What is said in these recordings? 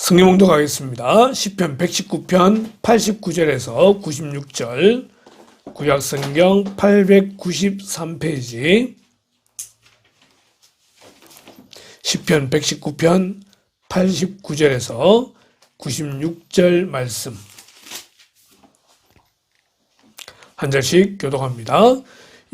성경봉독 하겠습니다. 시편 119편 89절에서 96절, 구약성경 893페이지, 시편 119편 89절에서 96절 말씀 한 절씩 교독합니다.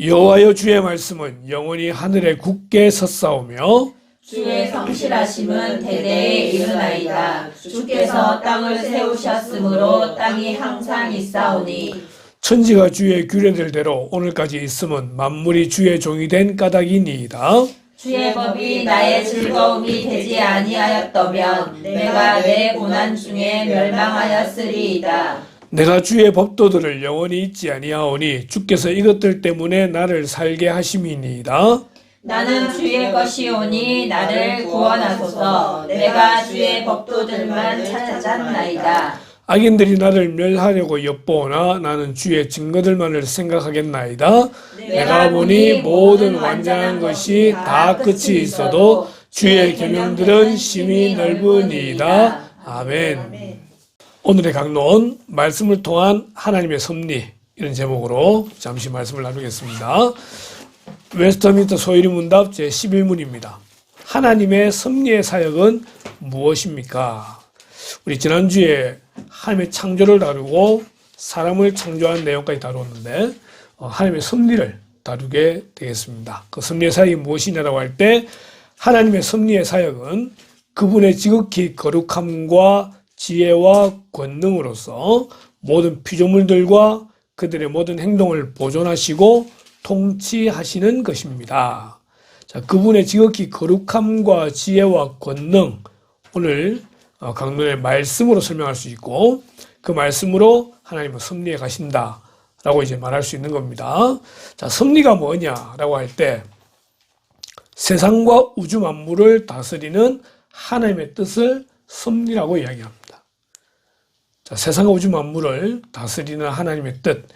여호와여, 주의 말씀은 영원히 하늘에 굳게 섰사오며 주의 성실하심은 대대에 이르나이다. 주께서 땅을 세우셨으므로 땅이 항상 있사오니 천지가 주의 규례들대로 오늘까지 있음은 만물이 주의 종이 된 까닭이니이다. 주의 법이 나의 즐거움이 되지 아니하였더면 내가 내 고난 중에 멸망하였으리이다. 내가 주의 법도들을 영원히 잊지 아니하오니 주께서 이것들 때문에 나를 살게 하심이니이다. 나는 주의 것이오니 나를 구원하소서. 내가 주의 법도들만 찾았나이다. 악인들이 나를 멸하려고 엿보오나 나는 주의 증거들만을 생각하겠나이다. 내가 보니 모든 완전한 것이 다 끝이 있어도 주의 계명들은 심히 넓으니이다. 아멘. 오늘의 강론, 말씀을 통한 하나님의 섭리, 이런 제목으로 잠시 말씀을 나누겠습니다. 웨스터민스터 소유리 문답 제11문입니다. 하나님의 섭리의 사역은 무엇입니까? 우리 지난주에 하나님의 창조를 다루고 사람을 창조한 내용까지 다루었는데 하나님의 섭리를 다루게 되겠습니다. 그 섭리의 사역이 무엇이냐라고 할 때, 하나님의 섭리의 사역은 그분의 지극히 거룩함과 지혜와 권능으로서 모든 피조물들과 그들의 모든 행동을 보존하시고 통치하시는 것입니다. 자, 그분의 지극히 거룩함과 지혜와 권능, 오늘 강론의 말씀으로 설명할 수 있고, 그 말씀으로 하나님은 섭리에 가신다라고 이제 말할 수 있는 겁니다. 자, 섭리가 뭐냐라고 할 때, 세상과 우주 만물을 다스리는 하나님의 뜻을 섭리라고 이야기합니다. 자, 세상과 우주 만물을 다스리는 하나님의 뜻.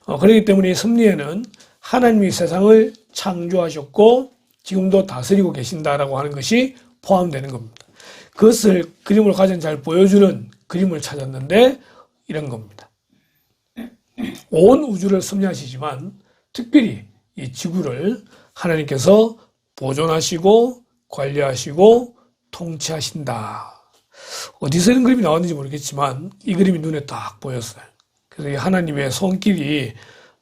그렇기 때문에 이 섭리에는 하나님이 세상을 창조하셨고 지금도 다스리고 계신다라고 하는 것이 포함되는 겁니다. 그것을 그림으로 가장 잘 보여주는 그림을 찾았는데 이런 겁니다. 온 우주를 섭리하시지만 특별히 이 지구를 하나님께서 보존하시고 관리하시고 통치하신다. 어디서 이런 그림이 나왔는지 모르겠지만 이 그림이 눈에 딱 보였어요. 그래서 이 하나님의 손길이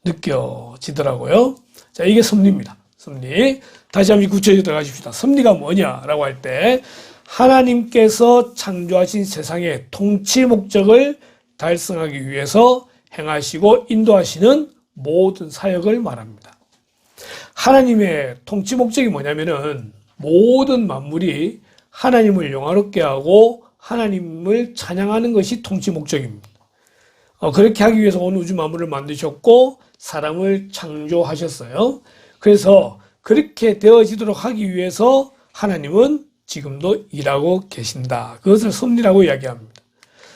느껴지더라고요. 자, 이게 섭리입니다. 섭리. 다시 한번 구체적으로 들어가십시다. 섭리가 뭐냐라고 할 때, 하나님께서 창조하신 세상의 통치 목적을 달성하기 위해서 행하시고 인도하시는 모든 사역을 말합니다. 하나님의 통치 목적이 뭐냐면은 모든 만물이 하나님을 영화롭게 하고 하나님을 찬양하는 것이 통치 목적입니다. 그렇게 하기 위해서 온 우주 만물을 만드셨고 사람을 창조하셨어요. 그래서 그렇게 되어지도록 하기 위해서 하나님은 지금도 일하고 계신다. 그것을 섭리라고 이야기합니다.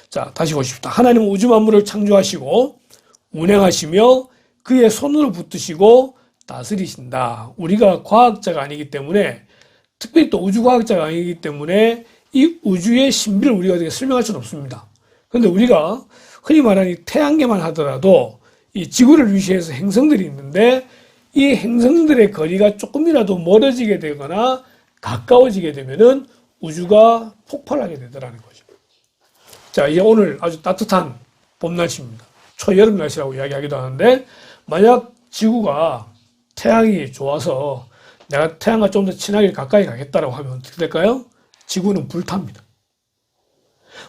자, 다시 보십시다. 하나님은 우주 만물을 창조하시고 운행하시며 그의 손으로 붙드시고 다스리신다. 우리가 과학자가 아니기 때문에, 특별히 또 우주과학자가 아니기 때문에 이 우주의 신비를 우리가 어떻게 설명할 수는 없습니다. 그런데 우리가 흔히 말하는 이 태양계만 하더라도 이 지구를 위시해서 행성들이 있는데 이 행성들의 거리가 조금이라도 멀어지게 되거나 가까워지게 되면은 우주가 폭발하게 되더라는 거죠. 자, 이제 오늘 아주 따뜻한 봄 날씨입니다. 초여름 날씨라고 이야기하기도 하는데, 만약 지구가 태양이 좋아서 내가 태양과 좀 더 친하게 가까이 가겠다라고 하면 어떻게 될까요? 지구는 불탑니다.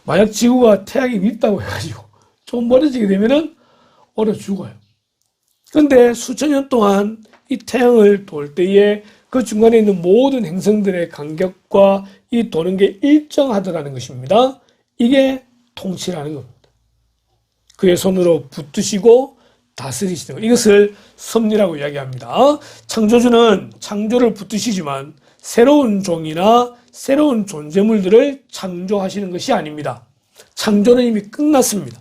만약 지구가 태양이 밉다고 해가지고 좀 멀어지게 되면은 얼어 죽어요. 그런데 수천 년 동안 이 태양을 돌 때에 그 중간에 있는 모든 행성들의 간격과 이 도는 게 일정하더라는 것입니다. 이게 통치라는 겁니다. 그의 손으로 붙드시고 다스리시는 것. 이것을 섭리라고 이야기합니다. 창조주는 창조를 붙드시지만 새로운 종이나 새로운 존재물들을 창조하시는 것이 아닙니다. 창조는 이미 끝났습니다.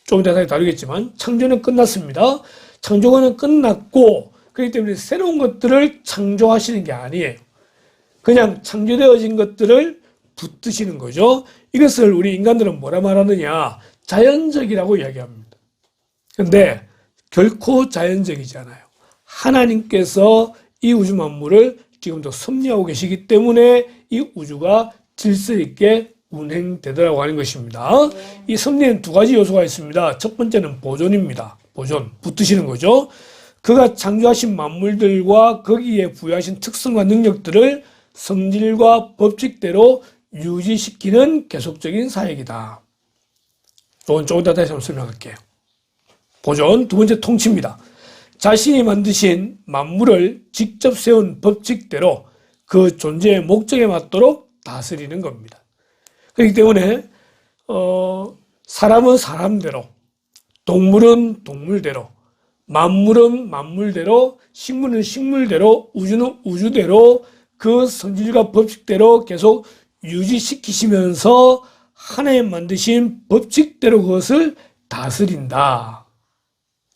좀 이따 다루겠지만 창조는 끝났습니다. 창조는 끝났고, 그렇기 때문에 새로운 것들을 창조하시는 게 아니에요. 그냥 창조되어진 것들을 붙드시는 거죠. 이것을 우리 인간들은 뭐라 말하느냐? 자연적이라고 이야기합니다. 근데 결코 자연적이지 않아요. 하나님께서 이 우주 만물을 지금도 섭리하고 계시기 때문에 이 우주가 질서 있게 운행되더라고 하는 것입니다. 이 섭리에는 두 가지 요소가 있습니다. 첫 번째는 보존입니다. 보존, 붙드시는 거죠. 그가 창조하신 만물들과 거기에 부여하신 특성과 능력들을 성질과 법칙대로 유지시키는 계속적인 사역이다. 조금 더 다시 한번 설명할게요. 보존, 두 번째 통치입니다. 자신이 만드신 만물을 직접 세운 법칙대로 그 존재의 목적에 맞도록 다스리는 겁니다. 그렇기 때문에 사람은 사람대로, 동물은 동물대로, 만물은 만물대로, 식물은 식물대로, 우주는 우주대로 그 성질과 법칙대로 계속 유지시키시면서 하나님 만드신 법칙대로 그것을 다스린다.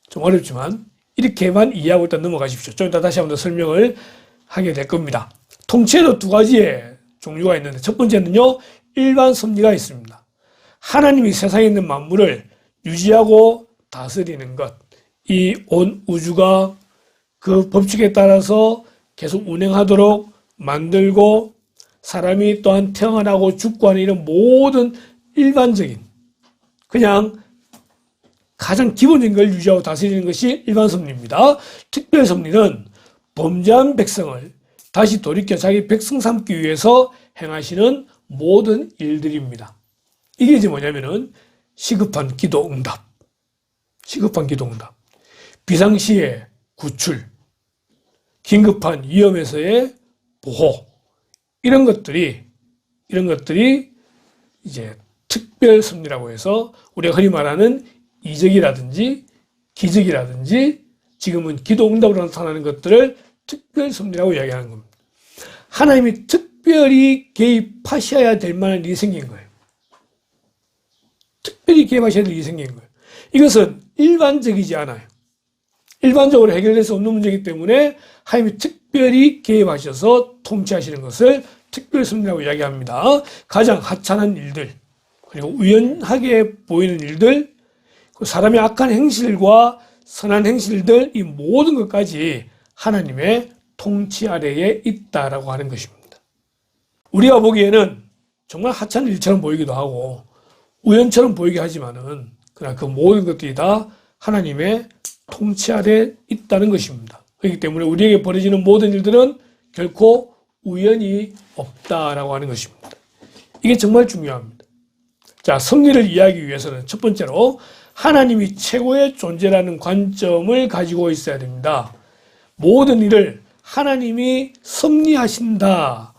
좀 어렵지만 이렇게만 이해하고 일단 넘어가십시오. 좀 이따 다시 한번 더 설명을 하게 될 겁니다. 통치에도 두 가지의 종류가 있는데 첫 번째는요, 일반 섭리가 있습니다. 하나님이 세상에 있는 만물을 유지하고 다스리는 것, 이 온 우주가 그 법칙에 따라서 계속 운행하도록 만들고 사람이 또한 태어나고 죽고 하는 이런 모든 일반적인 그냥 가장 기본적인 걸 유지하고 다스리는 것이 일반 섭리입니다. 특별 섭리는 범죄한 백성을 다시 돌이켜 자기 백성 삼기 위해서 행하시는 모든 일들입니다. 이게 이제 뭐냐면은 시급한 기도 응답, 비상시에 구출, 긴급한 위험에서의 보호, 이런 것들이 이제 특별 섭리라고 해서 우리가 흔히 말하는 이적이라든지 기적이라든지 지금은 기도 응답으로 나타나는 것들을 특별 섭리라고 이야기하는 겁니다. 하나님이 특별히 개입하셔야 될 만한 일이 생긴 거예요. 특별히 개입하셔야 될 일이 생긴 거예요. 이것은 일반적이지 않아요. 일반적으로 해결될 수 없는 문제이기 때문에 하나님이 특별히 개입하셔서 통치하시는 것을 특별 섭리라고 이야기합니다. 가장 하찮은 일들, 그리고 우연하게 보이는 일들, 사람의 악한 행실과 선한 행실들, 이 모든 것까지 하나님의 통치 아래에 있다라고 하는 것입니다. 우리가 보기에는 정말 하찮은 일처럼 보이기도 하고 우연처럼 보이게 하지만은 그러나 그 모든 것들이 다 하나님의 통치 아래에 있다는 것입니다. 그렇기 때문에 우리에게 벌어지는 모든 일들은 결코 우연이 없다라고 하는 것입니다. 이게 정말 중요합니다. 자, 섭리를 이해하기 위해서는 첫 번째로 하나님이 최고의 존재라는 관점을 가지고 있어야 됩니다. 모든 일을 하나님이 섭리하신다라는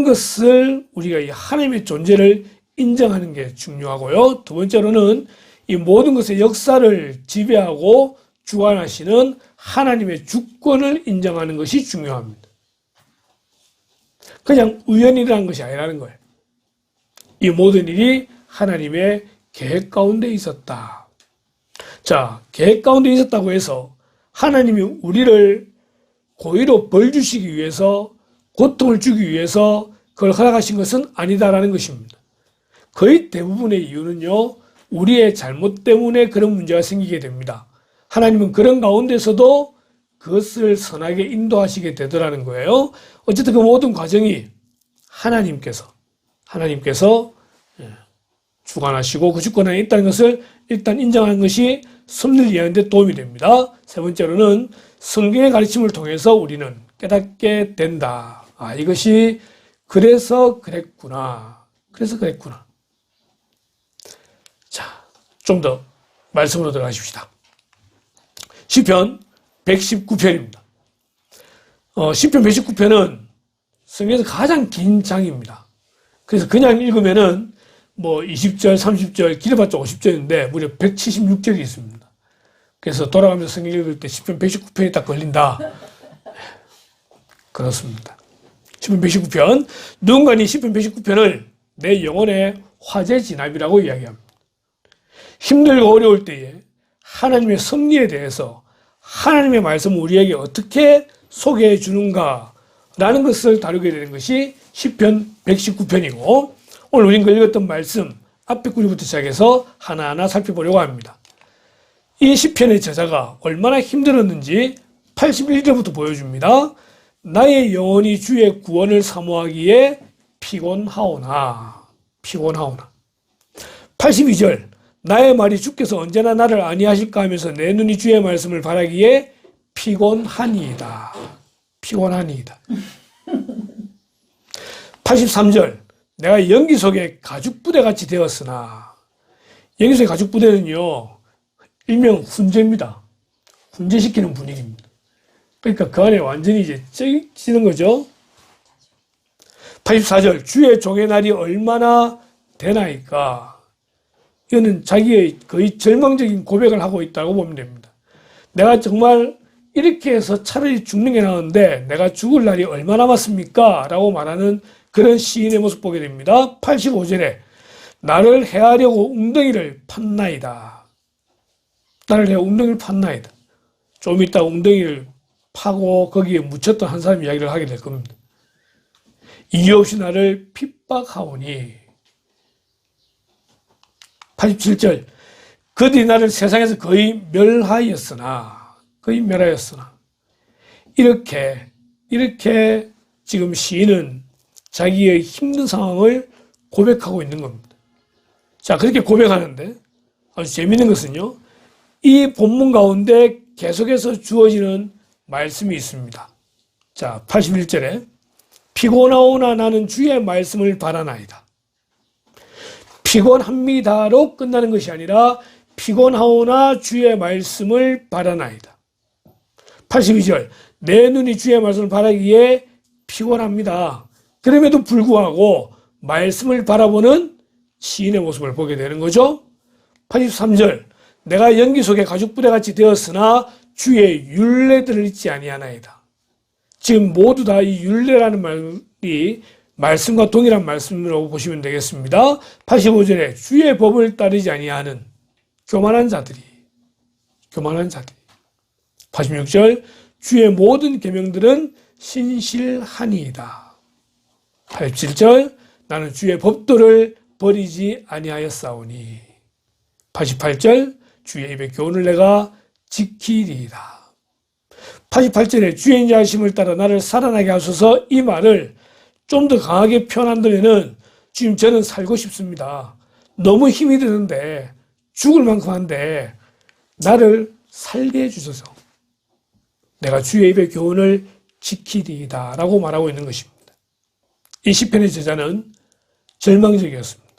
것을 우리가 이 하나님의 존재를 인정하는 게 중요하고요. 두 번째로는 이 모든 것의 역사를 지배하고 주관하시는 하나님의 주권을 인정하는 것이 중요합니다. 그냥 우연이라는 것이 아니라는 거예요. 이 모든 일이 하나님의 계획 가운데 있었다. 자, 계획 가운데 있었다고 해서 하나님이 우리를 고의로 벌 주시기 위해서, 고통을 주기 위해서 그걸 허락하신 것은 아니다라는 것입니다. 거의 대부분의 이유는요, 우리의 잘못 때문에 그런 문제가 생기게 됩니다. 하나님은 그런 가운데서도 그것을 선하게 인도하시게 되더라는 거예요. 어쨌든 그 모든 과정이 하나님께서 주관하시고 그 주권 안에 있다는 것을 일단 인정하는 것이 섭리를 이해하는 데 도움이 됩니다. 세 번째로는 성경의 가르침을 통해서 우리는 깨닫게 된다. 아, 이것이 그래서 그랬구나. 자, 좀 더 말씀으로 들어가십시다. 시편 119편입니다. 시편 119편은 성경에서 가장 긴 장입니다. 그래서 그냥 읽으면은 20절, 30절, 길어봤자 50절인데 무려 176절이 있습니다. 그래서 돌아가면서 성경 읽을 때 시편 119편이 딱 걸린다. 그렇습니다. 시편 119편. 누군가 이 시편 119편을 내 영혼의 화제 진압이라고 이야기합니다. 힘들고 어려울 때에 하나님의 섭리에 대해서 하나님의 말씀을 우리에게 어떻게 소개해 주는가 라는 것을 다루게 되는 것이 시편 119편이고 오늘 우리가 읽었던 말씀 앞에 구절부터 시작해서 하나하나 살펴보려고 합니다. 이 시편의 저자가 얼마나 힘들었는지 81절부터 보여줍니다. 나의 영혼이 주의 구원을 사모하기에 피곤하오나 82절 나의 말이 주께서 언제나 나를 안위하실까 하면서 내 눈이 주의 말씀을 바라기에 피곤하니이다. 83절 내가 연기 속에 가죽부대같이 되었으나 연기 속의 가죽부대는요 일명 훈제입니다. 훈제시키는 분위기입니다. 그러니까 그 안에 완전히 이제 찌는 거죠. 84절 주의 종의 날이 얼마나 되나이까. 이거는 자기의 거의 절망적인 고백을 하고 있다고 보면 됩니다. 내가 정말 이렇게 해서 차라리 죽는 게 나은데 내가 죽을 날이 얼마 남았습니까? 라고 말하는 그런 시인의 모습 보게 됩니다. 85절에 나를 해하려고 웅덩이를 팠나이다. 나를 해하려고 웅덩이를 팠나이다. 좀 이따 웅덩이를 파고 거기에 묻혔던 한 사람 이야기를 하게 될 겁니다. 이유 없이 나를 핍박하오니 87절 그들이 나를 세상에서 거의 멸하였으나 이렇게 지금 시인은 자기의 힘든 상황을 고백하고 있는 겁니다. 자, 그렇게 고백하는데 아주 재미있는 것은요, 이 본문 가운데 계속해서 주어지는 말씀이 있습니다. 자, 81절에 피곤하오나 나는 주의 말씀을 바라나이다. 피곤합니다로 끝나는 것이 아니라 피곤하오나 주의 말씀을 바라나이다. 82절 내 눈이 주의 말씀을 바라기에 피곤합니다. 그럼에도 불구하고 말씀을 바라보는 시인의 모습을 보게 되는 거죠. 83절 내가 연기 속에 가죽부대같이 되었으나 주의 율례들을 잊지 아니하나이다. 지금 모두 다 이 율례라는 말이 말씀과 동일한 말씀이라고 보시면 되겠습니다. 85절에 주의 법을 따르지 아니하는 교만한 자들이 86절 주의 모든 계명들은 신실하니이다. 87절 나는 주의 법도를 버리지 아니하였사오니 88절 주의 입의 교훈을 내가 지키리이다. 88절에 주의 인자하심을 따라 나를 살아나게 하소서. 이 말을 좀 더 강하게 표현한다면은 지금 저는 살고 싶습니다. 너무 힘이 드는데 죽을 만큼 한데 나를 살게 해주소서. 내가 주의 입의 교훈을 지키리이다 라고 말하고 있는 것입니다. 이 시편의 저자는 절망적이었습니다.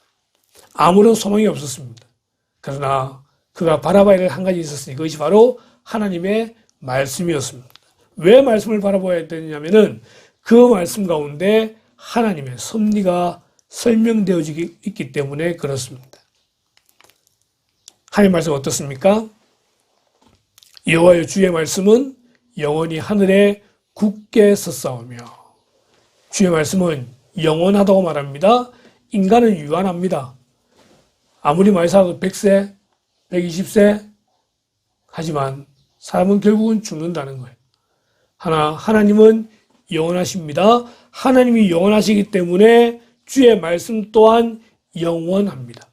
아무런 소망이 없었습니다. 그러나 그가 바라봐야 할 한 가지 있었으니 그것이 바로 하나님의 말씀이었습니다. 왜 말씀을 바라봐야 되냐면은 그 말씀 가운데 하나님의 섭리가 설명되어지고 있기 때문에 그렇습니다. 하나님의 말씀 어떻습니까? 여호와의 주의 말씀은 영원히 하늘에 굳게 섰사오며 주의 말씀은 영원하다고 말합니다. 인간은 유한합니다. 아무리 많이 살아도 100세, 120세 하지만 사람은 결국은 죽는다는 거예요. 하나님은 영원하십니다. 하나님이 영원하시기 때문에 주의 말씀 또한 영원합니다.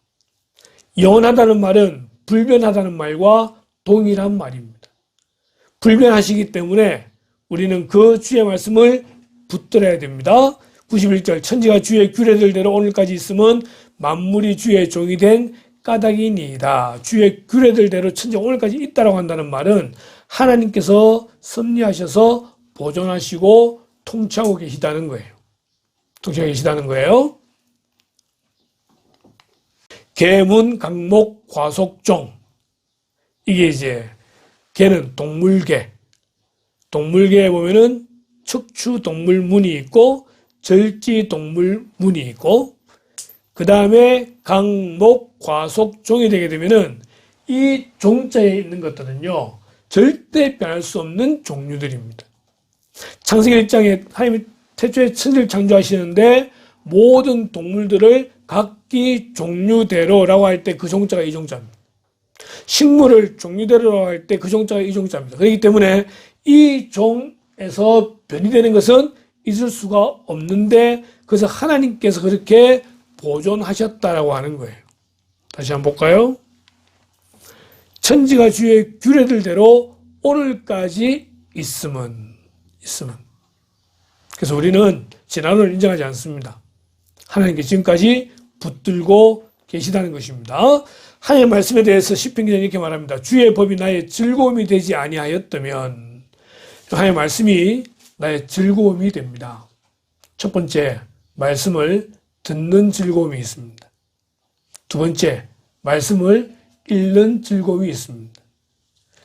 영원하다는 말은 불변하다는 말과 동일한 말입니다. 불변하시기 때문에 우리는 그 주의 말씀을 붙들어야 됩니다. 91절 천지가 주의 규례들대로 오늘까지 있음은 만물이 주의 종이 된 까닭이니이다. 주의 규례들대로 천지가 오늘까지 있다라고 한다는 말은 하나님께서 섭리하셔서 보존하시고 통치하고 계시다는 거예요. 계문, 강목, 과속종. 이게 이제 개는 동물계. 동물계에 보면은 척추동물문이 있고 절지동물문이 있고 그 다음에 강목, 과속, 종이 되게 되면은 이 종자에 있는 것들은요 절대 변할 수 없는 종류들입니다. 창세기 1장에 하나님이 태초에 천지를 창조하시는데 모든 동물들을 각기 종류대로라고 할 때 그 종자가 이 종자입니다. 식물을 종류대로라고 할 때 그 종자가 이 종자입니다. 그렇기 때문에 이 종에서 변이되는 것은 있을 수가 없는데 그래서 하나님께서 그렇게 보존하셨다라고 하는 거예요. 다시 한번 볼까요? 천지가 주의 규례들대로 오늘까지 있음은. 그래서 우리는 재난을 인정하지 않습니다. 하나님께 지금까지 붙들고 계시다는 것입니다. 하나님의 말씀에 대해서 시편 기자는 이렇게 말합니다. 주의 법이 나의 즐거움이 되지 아니하였다면. 하나님의 말씀이 나의 즐거움이 됩니다. 첫 번째, 말씀을 듣는 즐거움이 있습니다. 두 번째, 말씀을 읽는 즐거움이 있습니다.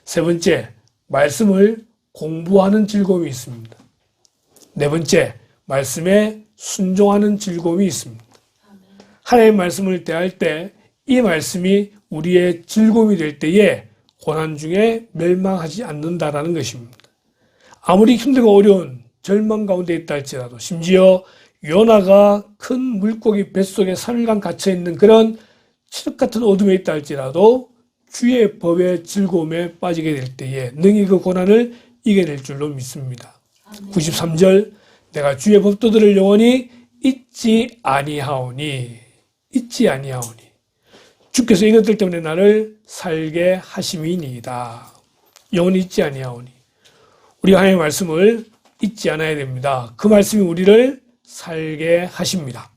세 번째, 말씀을 공부하는 즐거움이 있습니다. 네 번째, 말씀에 순종하는 즐거움이 있습니다. 하나님의 말씀을 대할 때 이 말씀이 우리의 즐거움이 될 때에 고난 중에 멸망하지 않는다라는 것입니다. 아무리 힘들고 어려운 절망 가운데 있다 할지라도 심지어 요나가 큰 물고기 뱃속에 3일간 갇혀있는 그런 칠흑 같은 어둠에 있다 할지라도 주의 법의 즐거움에 빠지게 될 때에 능히 그 고난을 이겨낼 줄로 믿습니다. 93절 내가 주의 법도들을 영원히 잊지 아니하오니 주께서 이것들 때문에 나를 살게 하심이니이다. 영원히 잊지 아니하오니 우리가 하나님의 말씀을 잊지 않아야 됩니다. 그 말씀이 우리를 살게 하십니다.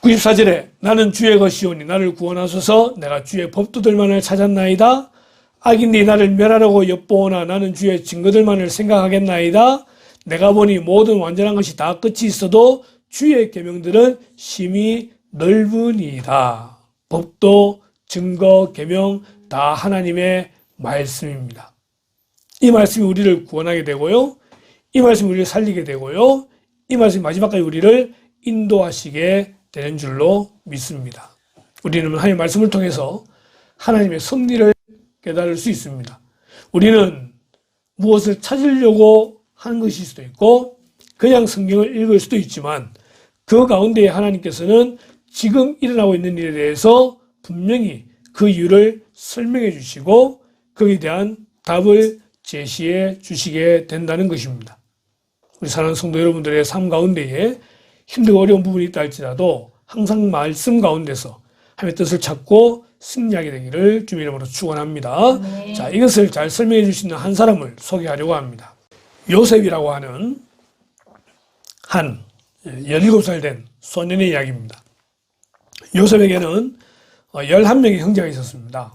94절에 나는 주의 것이오니 나를 구원하소서 내가 주의 법도들만을 찾았나이다. 악인이 나를 멸하려고 엿보오나 나는 주의 증거들만을 생각하겠나이다. 내가 보니 모든 완전한 것이 다 끝이 있어도 주의 계명들은 심히 넓으니이다. 법도 증거 계명 다 하나님의 말씀입니다. 이 말씀이 우리를 구원하게 되고요. 이 말씀이 우리를 살리게 되고요. 이 말씀이 마지막까지 우리를 인도하시게 되는 줄로 믿습니다. 우리는 하나님의 말씀을 통해서 하나님의 섭리를 깨달을 수 있습니다. 우리는 무엇을 찾으려고 하는 것일 수도 있고 그냥 성경을 읽을 수도 있지만 그 가운데 하나님께서는 지금 일어나고 있는 일에 대해서 분명히 그 이유를 설명해 주시고 거기에 대한 답을 제시해 주시게 된다는 것입니다. 우리 사랑하는 성도 여러분들의 삶 가운데에 힘들고 어려운 부분이 있다 할지라도 항상 말씀 가운데서 하나님의 뜻을 찾고 승리하게 되기를 주님의 이름으로 축원합니다. 네. 자, 이것을 잘 설명해 주시는 한 사람을 소개하려고 합니다. 요셉이라고 하는 한 17살 된 소년의 이야기입니다. 요셉에게는 11명의 형제가 있었습니다.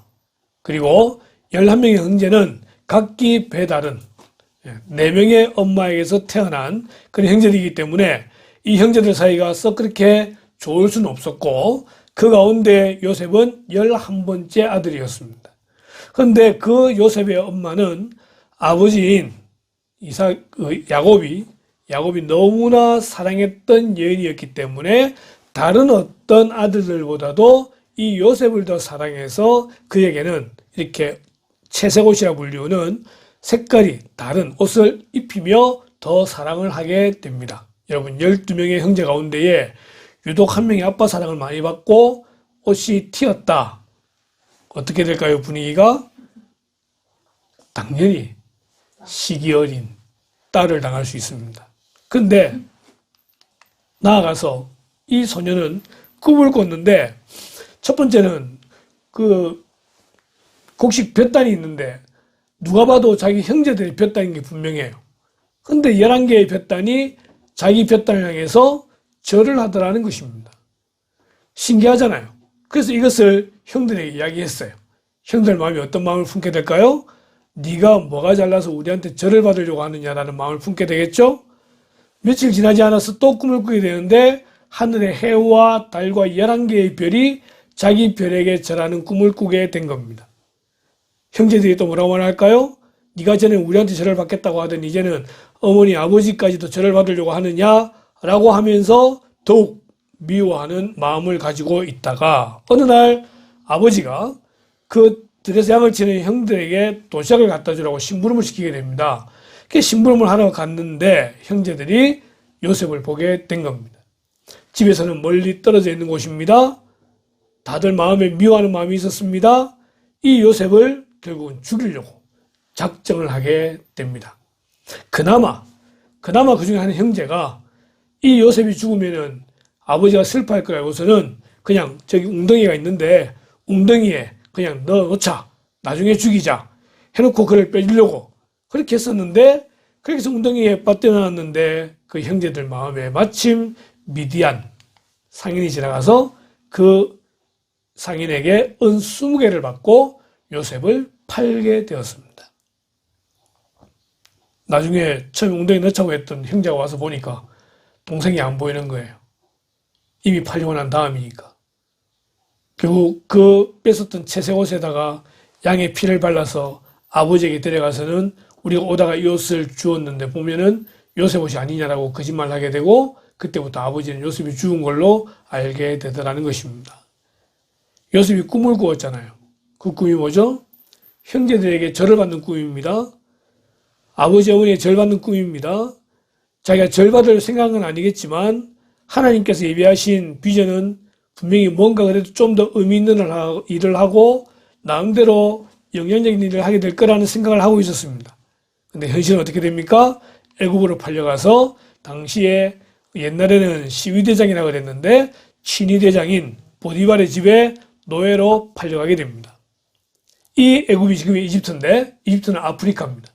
그리고 11명의 형제는 각기 배다른 4명의 엄마에게서 태어난 그런 형제들이기 때문에 이 형제들 사이가 썩 그렇게 좋을 수는 없었고 그 가운데 요셉은 11번째 아들이었습니다. 그런데 그 요셉의 엄마는 아버지인 야곱이 너무나 사랑했던 여인이었기 때문에 다른 어떤 아들들보다도 이 요셉을 더 사랑해서 그에게는 이렇게 채색옷이라 불리우는 색깔이 다른 옷을 입히며 더 사랑을 하게 됩니다. 여러분 12명의 형제 가운데에 유독 한 명이 아빠 사랑을 많이 받고 옷이 튀었다. 어떻게 될까요? 분위기가? 당연히 시기 어린 딸을 당할 수 있습니다. 근데 나아가서 이 소녀는 꿈을 꿨는데 첫 번째는 그 곡식 볕단이 있는데 누가 봐도 자기 형제들의 볕단인 게 분명해요. 근데 11개의 볕단이 자기 볕단을 향해서 절을 하더라는 것입니다. 신기하잖아요. 그래서 이것을 형들에게 이야기했어요. 형들 마음이 어떤 마음을 품게 될까요? 네가 뭐가 잘나서 우리한테 절을 받으려고 하느냐라는 마음을 품게 되겠죠? 며칠 지나지 않아서 또 꿈을 꾸게 되는데 하늘의 해와 달과 11개의 별이 자기 별에게 절하는 꿈을 꾸게 된 겁니다. 형제들이 또 뭐라고 말할까요? 네가 전에 우리한테 절을 받겠다고 하더니 이제는 어머니 아버지까지도 절을 받으려고 하느냐라고 하면서 더욱 미워하는 마음을 가지고 있다가 어느 날 아버지가 그 들에서 양을 치는 형들에게 도시락을 갖다 주라고 심부름을 시키게 됩니다. 그 심부름을 하러 갔는데 형제들이 요셉을 보게 된 겁니다. 집에서는 멀리 떨어져 있는 곳입니다. 다들 마음에 미워하는 마음이 있었습니다. 이 요셉을 결국은 죽이려고 작정을 하게 됩니다. 그나마 그나마 그 중에 한 형제가 이 요셉이 죽으면은 아버지가 슬퍼할 걸 알고서는 그냥 저기 웅덩이가 있는데 웅덩이에 그냥 넣어놓자. 나중에 죽이자. 해놓고 그를 빼주려고 그렇게 했었는데 그렇게 해서 웅덩이에 빠뜨려놨는데 그 형제들 마음에 마침 미디안 상인이 지나가서 그 상인에게 은 20개를 받고 요셉을 팔게 되었습니다. 나중에 처음에 웅덩이 넣자고 했던 형제가 와서 보니까 동생이 안 보이는 거예요. 이미 팔려고 난 다음이니까. 결국 그 뺏었던 채색 옷에다가 양의 피를 발라서 아버지에게 데려가서는 우리가 오다가 이 옷을 주었는데 보면은 요셉 옷이 아니냐라고 거짓말을 하게 되고 그때부터 아버지는 요셉이 죽은 걸로 알게 되더라는 것입니다. 요셉이 꿈을 꾸었잖아요. 그 꿈이 뭐죠? 형제들에게 절을 받는 꿈입니다. 아버지 어머니의 절 받는 꿈입니다. 자기가 절 받을 생각은 아니겠지만 하나님께서 예비하신 비전은 분명히 뭔가 그래도 좀 더 의미 있는 일을 하고 나름대로 영향적인 일을 하게 될 거라는 생각을 하고 있었습니다. 근데 현실은 어떻게 됩니까? 애굽으로 팔려가서 당시에 옛날에는 시위대장이라고 그랬는데 친위대장인 보디발의 집에 노예로 팔려가게 됩니다. 이 애굽이 지금의 이집트인데 이집트는 아프리카입니다.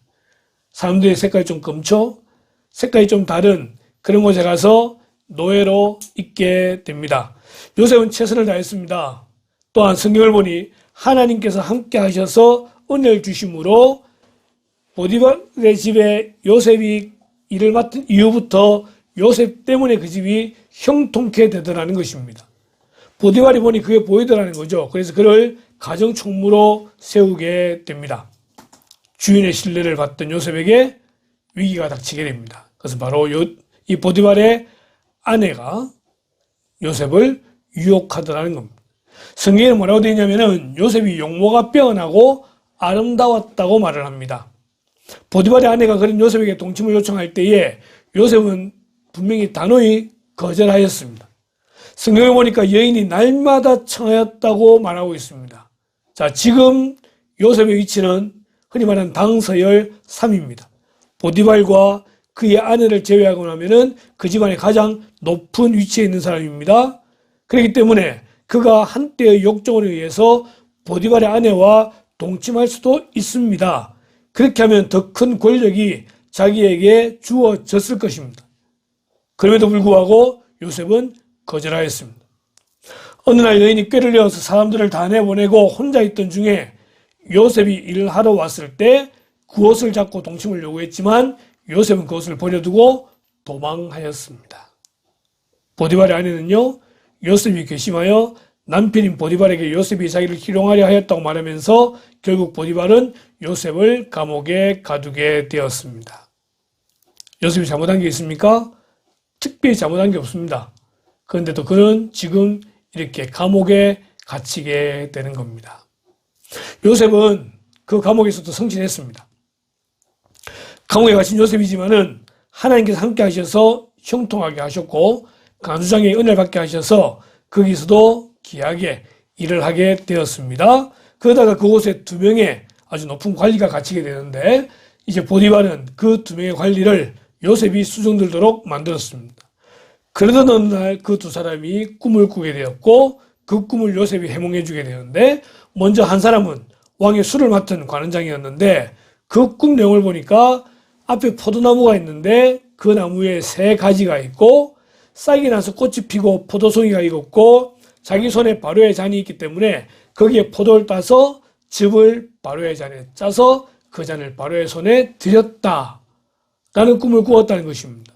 사람들의 색깔이 좀 검죠? 색깔이 좀 다른 그런 곳에 가서 노예로 있게 됩니다. 요셉은 최선을 다했습니다. 또한 성경을 보니 하나님께서 함께 하셔서 은혜를 주심으로 보디발의 집에 요셉이 일을 맡은 이후부터 요셉 때문에 그 집이 형통케 되더라는 것입니다. 보디발이 보니 그게 보이더라는 거죠. 그래서 그를 가정총무로 세우게 됩니다. 주인의 신뢰를 받던 요셉에게 위기가 닥치게 됩니다. 그래서 바로 이 보디발의 아내가 요셉을 유혹하더라는 겁니다. 성경에 뭐라고 되어 있냐면은 요셉이 용모가 빼어나고 아름다웠다고 말을 합니다. 보디발의 아내가 그런 요셉에게 동침을 요청할 때에 요셉은 분명히 단호히 거절하였습니다. 성경에 보니까 여인이 날마다 청하였다고 말하고 있습니다. 자, 지금 요셉의 위치는 흔히 말하는 당서열 3입니다. 보디발과 그의 아내를 제외하고 나면은 그 집안의 가장 높은 위치에 있는 사람입니다. 그렇기 때문에 그가 한때의 욕정으로 의해서 보디발의 아내와 동침할 수도 있습니다. 그렇게 하면 더 큰 권력이 자기에게 주어졌을 것입니다. 그럼에도 불구하고 요셉은 거절하였습니다. 어느 날 여인이 꾀를 내어서 사람들을 다 내보내고 혼자 있던 중에 요셉이 일을 하러 왔을 때 그 옷을 잡고 동침을 요구했지만 요셉은 그 옷을 버려두고 도망하였습니다. 보디발의 아내는요, 요셉이 괘씸하여 남편인 보디발에게 요셉이 자기를 희롱하려 하였다고 말하면서 결국 보디발은 요셉을 감옥에 가두게 되었습니다. 요셉이 잘못한 게 있습니까? 특별히 잘못한 게 없습니다. 그런데도 그는 지금 이렇게 감옥에 갇히게 되는 겁니다. 요셉은 그 감옥에서도 성실했습니다. 감옥에 갇힌 요셉이지만은 하나님께서 함께 하셔서 형통하게 하셨고 간수장의 은혜를 받게 하셔서 거기서도 귀하게 일을 하게 되었습니다. 그러다가 그곳에 2명의 아주 높은 관리가 갇히게 되는데 이제 보디발은 그 2명의 관리를 요셉이 수정들도록 만들었습니다. 그러던 어느 날 그 2사람이 꿈을 꾸게 되었고 그 꿈을 요셉이 해몽해 주게 되는데 먼저 한 사람은 왕의 술을 맡은 관원장이었는데 그 꿈 내용을 보니까 앞에 포도나무가 있는데 그 나무에 3가지가 있고 싹이 나서 꽃이 피고 포도송이가 익었고 자기 손에 바로의 잔이 있기 때문에 거기에 포도를 따서 즙을 바로의 잔에 짜서 그 잔을 바로의 손에 드렸다 라는 꿈을 꾸었다는 것입니다.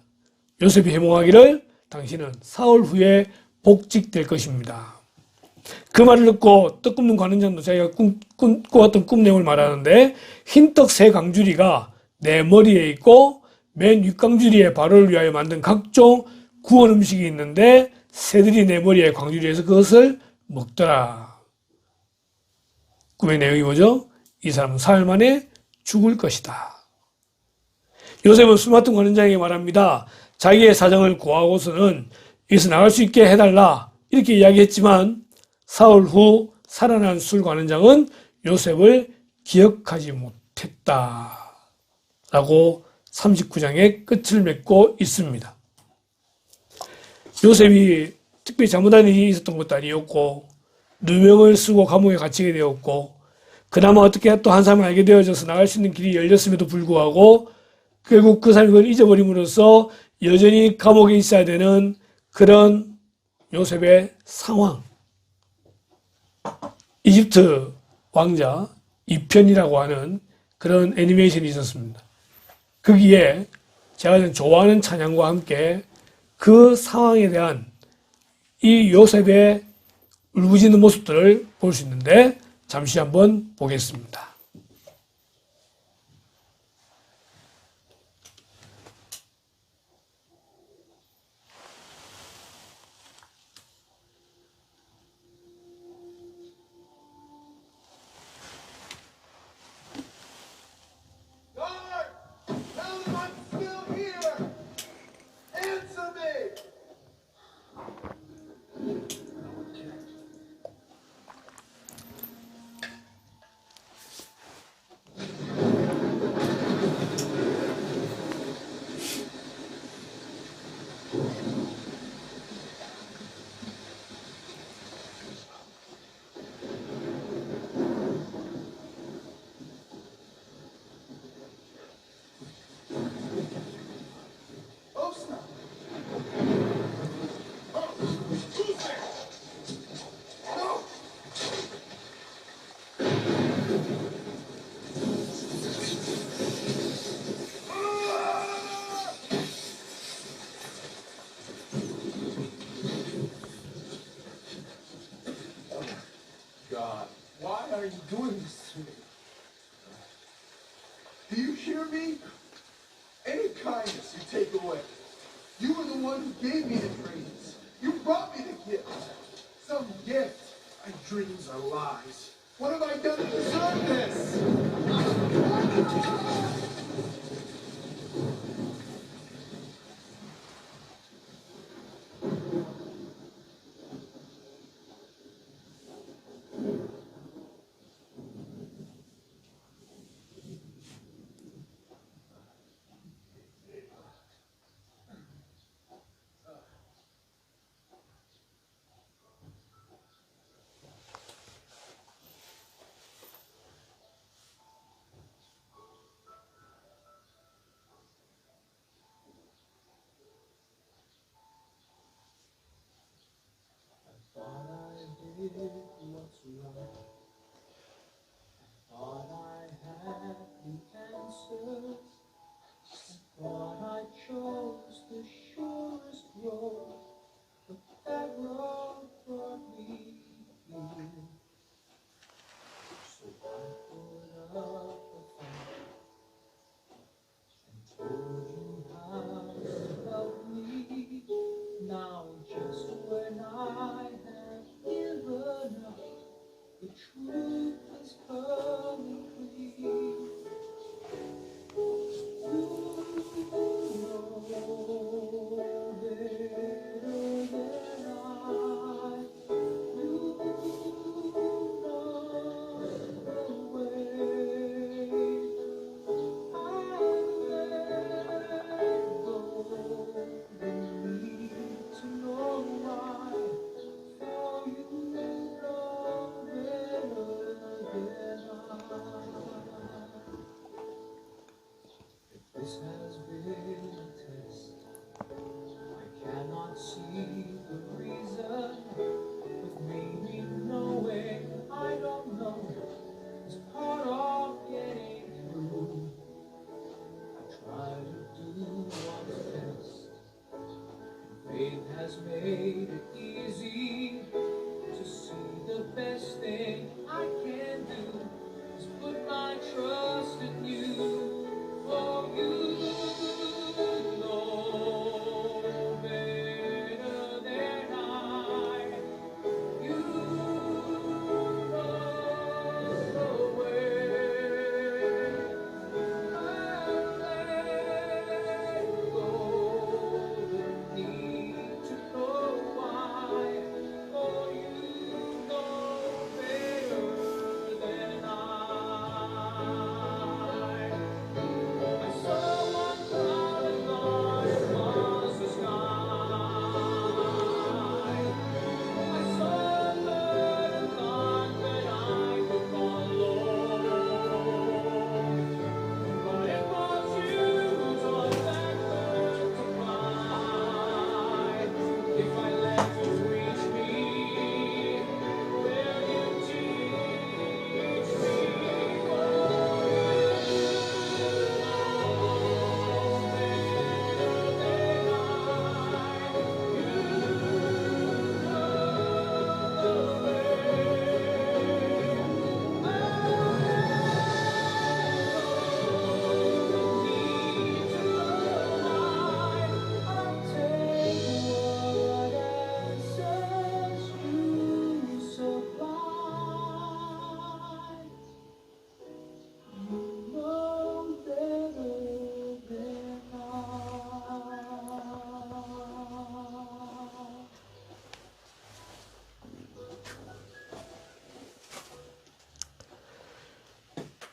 요셉이 해몽하기를 당신은 사흘 후에 복직될 것입니다. 그 말을 듣고 떡 굽는 관원장도 자기가 꾸었던 꿈 내용을 말하는데 흰떡 3강주리가 내 머리에 있고 맨 윗강주리에 바로를 위하여 만든 각종 구원 음식이 있는데 새들이 내 머리에 광주리에서 그것을 먹더라. 꿈의 내용이 뭐죠? 이 사람은 사흘 만에 죽을 것이다. 요셉은 술 맡은 관원장에게 말합니다. 자기의 사정을 고하고서는 여기서 나갈 수 있게 해달라 이렇게 이야기했지만 사흘 후 살아난 술 관원장은 요셉을 기억하지 못했다 라고 39장의 끝을 맺고 있습니다. 요셉이 특별히 잘못한 일이 있었던 것도 아니었고 누명을 쓰고 감옥에 갇히게 되었고 그나마 어떻게 또 한 사람을 알게 되어져서 나갈 수 있는 길이 열렸음에도 불구하고 결국 그 사람이 그걸 잊어버림으로써 여전히 감옥에 있어야 되는 그런 요셉의 상황. 이집트 왕자 2편이라고 하는 그런 애니메이션이 있었습니다. 거기에 제가 좋아하는 찬양과 함께 그 상황에 대한 이 요셉의 울부짖는 모습들을 볼 수 있는데 잠시 한번 보겠습니다. God, why are you doing this to me? Do you hear me? Any kindness you take away. You were the one who gave me the dreams. You brought me the gift. Some gift. My dreams are lies. What have I done to deserve this? What's right? Thought I had the answers. Thought I chose the surest road, but that road brought me here. So I put up a fight and told you how to love me. Now just when I have given up, the truth is coming clear. You know better than I. You know the way. I let go. The need to know why. For you know better than I. If this has been a test, I cannot see the reason, but maybe knowing I don't know is part of getting through. I try to do what's best. Faith has made it easy to see the best thing I can do is put my trust in you. For you know better than I. You know the way. I'll let go the need to know why. For you know better than I.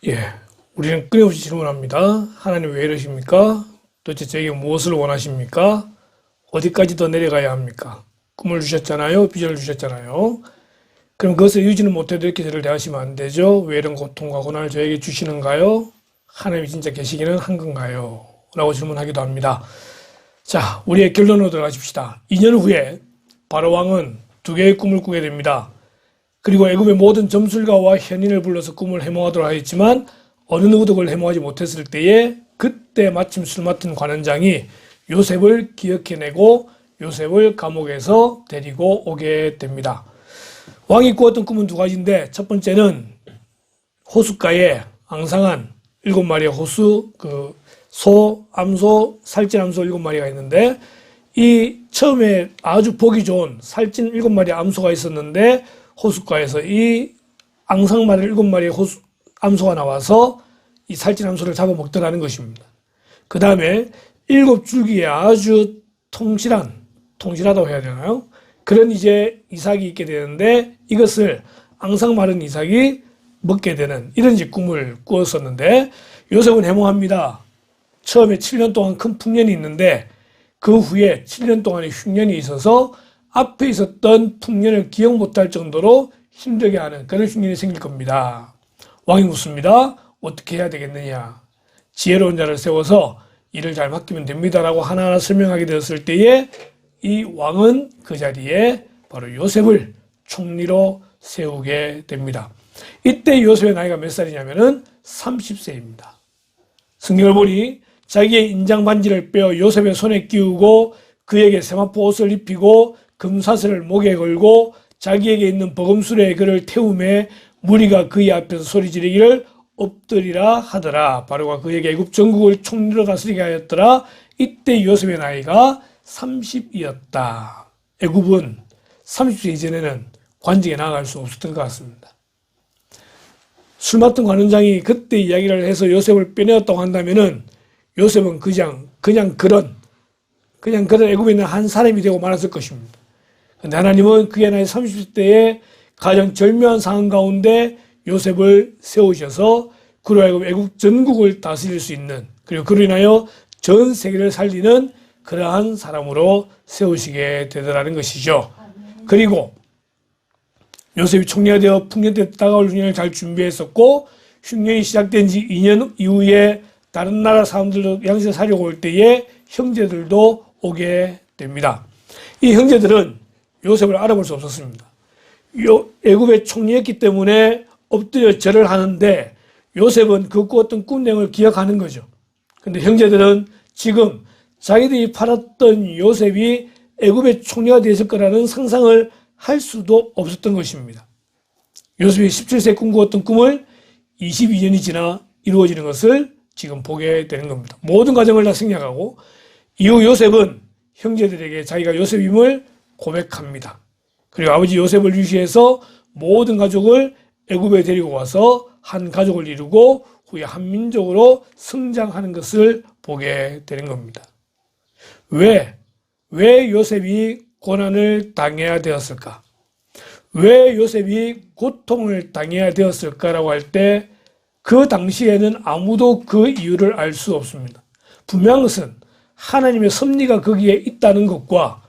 예, 우리는 끊임없이 질문합니다. 하나님 왜 이러십니까? 도대체 저에게 무엇을 원하십니까? 어디까지 더 내려가야 합니까? 꿈을 주셨잖아요. 비전을 주셨잖아요. 그럼 그것을 유지는 못해도 이렇게 저를 대하시면 안 되죠. 왜 이런 고통과 고난을 저에게 주시는가요? 하나님이 진짜 계시기는 한 건가요? 라고 질문하기도 합니다. 자, 우리의 결론으로 들어가십시다. 2년 후에 바로 왕은 2개의 꿈을 꾸게 됩니다. 그리고 애굽의 모든 점술가와 현인을 불러서 꿈을 해몽하도록 하였지만 어느 누구도 그걸 해몽하지 못했을 때에 그때 마침 술 맡은 관원장이 요셉을 기억해내고 요셉을 감옥에서 데리고 오게 됩니다. 왕이 꾸었던 꿈은 2가지인데 첫 번째는 호숫가에 앙상한 7마리의 호수, 소, 암소, 살찐 암소 7마리가 있는데 이 처음에 아주 보기 좋은 살찐 7마리의 암소가 있었는데 호숫가에서 이 앙상마리 7마리의 암소가 나와서 이 살찐 암소를 잡아먹더라는 것입니다. 그 다음에 7줄기에 아주 통실하다고 해야 되나요? 그런 이제 이삭이 있게 되는데 이것을 앙상 마른 이삭이 먹게 되는 이런 이제 꿈을 꾸었었는데 요셉은 해몽합니다. 처음에 7년 동안 큰 풍년이 있는데 그 후에 7년 동안의 흉년이 있어서 앞에 있었던 풍년을 기억 못할 정도로 힘들게 하는 그런 흉년이 생길 겁니다. 왕이 묻습니다. 어떻게 해야 되겠느냐? 지혜로운 자를 세워서 일을 잘 맡기면 됩니다라고 하나하나 설명하게 되었을 때에 이 왕은 그 자리에 바로 요셉을 총리로 세우게 됩니다. 이때 요셉의 나이가 몇 살이냐면은 30세입니다. 성경을 보니 자기의 인장 반지를 빼어 요셉의 손에 끼우고 그에게 세마포 옷을 입히고 금사슬을 목에 걸고 자기에게 있는 버금술에 그를 태우매 무리가 그의 앞에서 소리 지르기를 엎드리라 하더라. 바로가 그에게 애굽 전국을 총리로 다스리게 하였더라. 이때 요셉의 나이가 30이었다. 애굽은 30세 이전에는 관직에 나아갈 수 없었던 것 같습니다. 술 맡은 관원장이 그때 이야기를 해서 요셉을 빼내었다고 한다면은 요셉은 그냥 그런 애굽에 있는 한 사람이 되고 말았을 것입니다. 그런데 하나님은 그의 나이 30세에 가장 절묘한 상황 가운데 요셉을 세우셔서 그로 하여금 애국 전국을 다스릴 수 있는 그리고 그로 인하여 전 세계를 살리는 그러한 사람으로 세우시게 되더라는 것이죠. 그리고 요셉이 총리가 되어 풍년 때 다가올 흉년을 잘 준비했었고 흉년이 시작된 지 2년 이후에 다른 나라 사람들도 양식을 사려고 올 때에 형제들도 오게 됩니다. 이 형제들은 요셉을 알아볼 수 없었습니다. 애굽의 총리였기 때문에 엎드려 절을 하는데 요셉은 그 꾸었던 꿈 내용을 기억하는 거죠. 근데 형제들은 지금 자기들이 팔았던 요셉이 애굽의 총리가 되었을 거라는 상상을 할 수도 없었던 것입니다. 요셉이 17세에 꿈꾸었던 꿈을 22년이 지나 이루어지는 것을 지금 보게 되는 겁니다. 모든 과정을 다 생략하고 이후 요셉은 형제들에게 자기가 요셉임을 고백합니다. 그리고 아버지 요셉을 유시해서 모든 가족을 애굽에 데리고 와서 한 가족을 이루고 후에 한 민족으로 성장하는 것을 보게 되는 겁니다. 왜 요셉이 고난을 당해야 되었을까? 왜 요셉이 고통을 당해야 되었을까라고 할 때 그 당시에는 아무도 그 이유를 알 수 없습니다. 분명한 것은 하나님의 섭리가 거기에 있다는 것과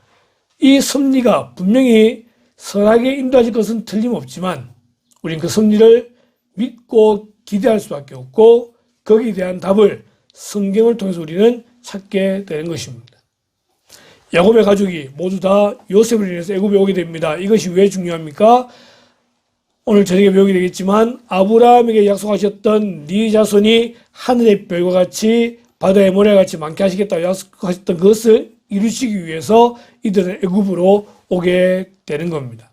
이 섭리가 분명히 선하게 인도하실 것은 틀림없지만 우린 그 섭리를 믿고 기대할 수밖에 없고 거기에 대한 답을 성경을 통해서 우리는 찾게 되는 것입니다. 야곱의 가족이 모두 다 요셉을 인해서 애굽에 오게 됩니다. 이것이 왜 중요합니까? 오늘 저녁에 배우게 되겠지만 아브라함에게 약속하셨던 네 자손이 하늘의 별과 같이 바다의 모래와 같이 많게 하시겠다고 약속하셨던 그것을 이루시기 위해서 이들은 애굽으로 오게 되는 겁니다.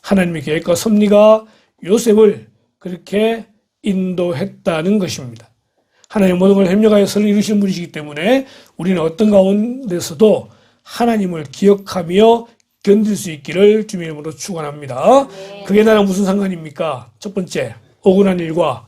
하나님의 계획과 섭리가 요셉을 그렇게 인도했다는 것입니다. 하나님 모든 걸 협력하여 선을 이루시는 분이시기 때문에 우리는 어떤 가운데서도 하나님을 기억하며 견딜 수 있기를 주님의 이름으로 축원합니다. 그게 나랑 무슨 상관입니까? 첫 번째, 억울한 일과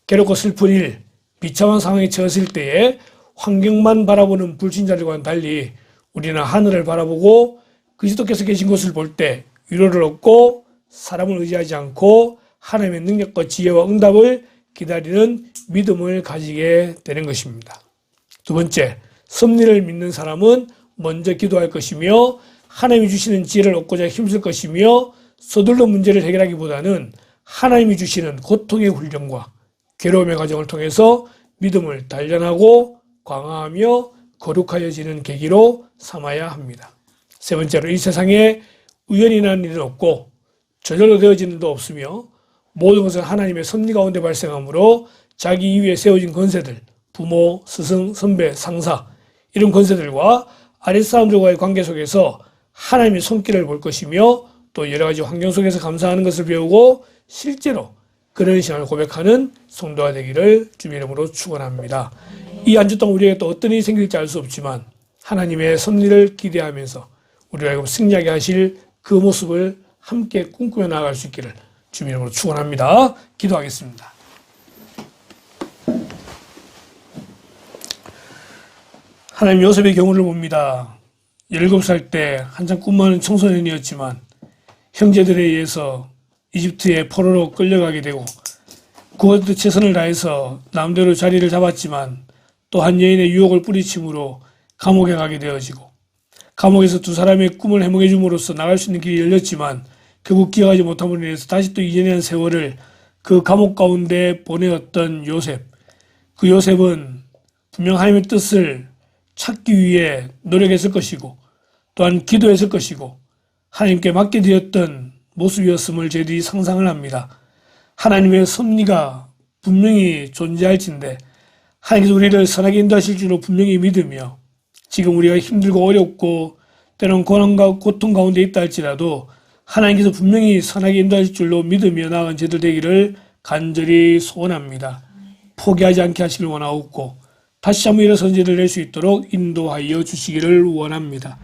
괴롭고 슬픈 일, 비참한 상황에 처했을 때에 환경만 바라보는 불신자들과는 달리 우리는 하늘을 바라보고 그리스도께서 계신 곳을 볼 때 위로를 얻고 사람을 의지하지 않고 하나님의 능력과 지혜와 응답을 기다리는 믿음을 가지게 되는 것입니다. 두 번째, 섭리를 믿는 사람은 먼저 기도할 것이며 하나님이 주시는 지혜를 얻고자 힘쓸 것이며 서둘러 문제를 해결하기보다는 하나님이 주시는 고통의 훈련과 괴로움의 과정을 통해서 믿음을 단련하고 강화하며 거룩하여지는 계기로 삼아야 합니다. 세 번째로, 이 세상에 우연히 나는 일은 없고 저절로 되어지는 일도 없으며 모든 것은 하나님의 섭리 가운데 발생하므로 자기 이위에 세워진 권세들, 부모, 스승, 선배, 상사 이런 권세들과 아랫사람들과의 관계 속에서 하나님의 손길을 볼 것이며 또 여러 가지 환경 속에서 감사하는 것을 배우고 실제로 그런 신앙을 고백하는 성도가 되기를 주님의 이름으로 축원합니다. 이 한 주 동안 우리에게 또 어떤 일이 생길지 알 수 없지만 하나님의 섭리를 기대하면서 우리가 승리하게 하실 그 모습을 함께 꿈꾸며 나아갈 수 있기를 주님의 이름으로 축원합니다. 기도하겠습니다. 하나님, 요셉의 경우를 봅니다. 17살 때 한참 꿈 많은 청소년이었지만 형제들에 의해서 이집트의 포로로 끌려가게 되고 그것도 최선을 다해서 남대로 자리를 잡았지만 또 한 여인의 유혹을 뿌리침으로 감옥에 가게 되어지고 감옥에서 두 사람의 꿈을 해몽해 줌으로써 나갈 수 있는 길이 열렸지만 결국 기억하지 못함으로 인해서 다시 또 2년이라는 세월을 그 감옥 가운데 보내었던 요셉. 그 요셉은 분명 하나님의 뜻을 찾기 위해 노력했을 것이고 또한 기도했을 것이고 하나님께 맡게 되었던 모습이었음을 저희들이 상상을 합니다. 하나님의 섭리가 분명히 존재할진데 하나님께서 우리를 선하게 인도하실 줄로 분명히 믿으며 지금 우리가 힘들고 어렵고 때로는 고난과 고통 가운데 있다 할지라도 하나님께서 분명히 선하게 인도하실 줄로 믿으며 나아간 저희들 되기를 간절히 소원합니다. 포기하지 않게 하시길 원하옵고 다시 한번 일어선 저희들 낼 수 있도록 인도하여 주시기를 원합니다.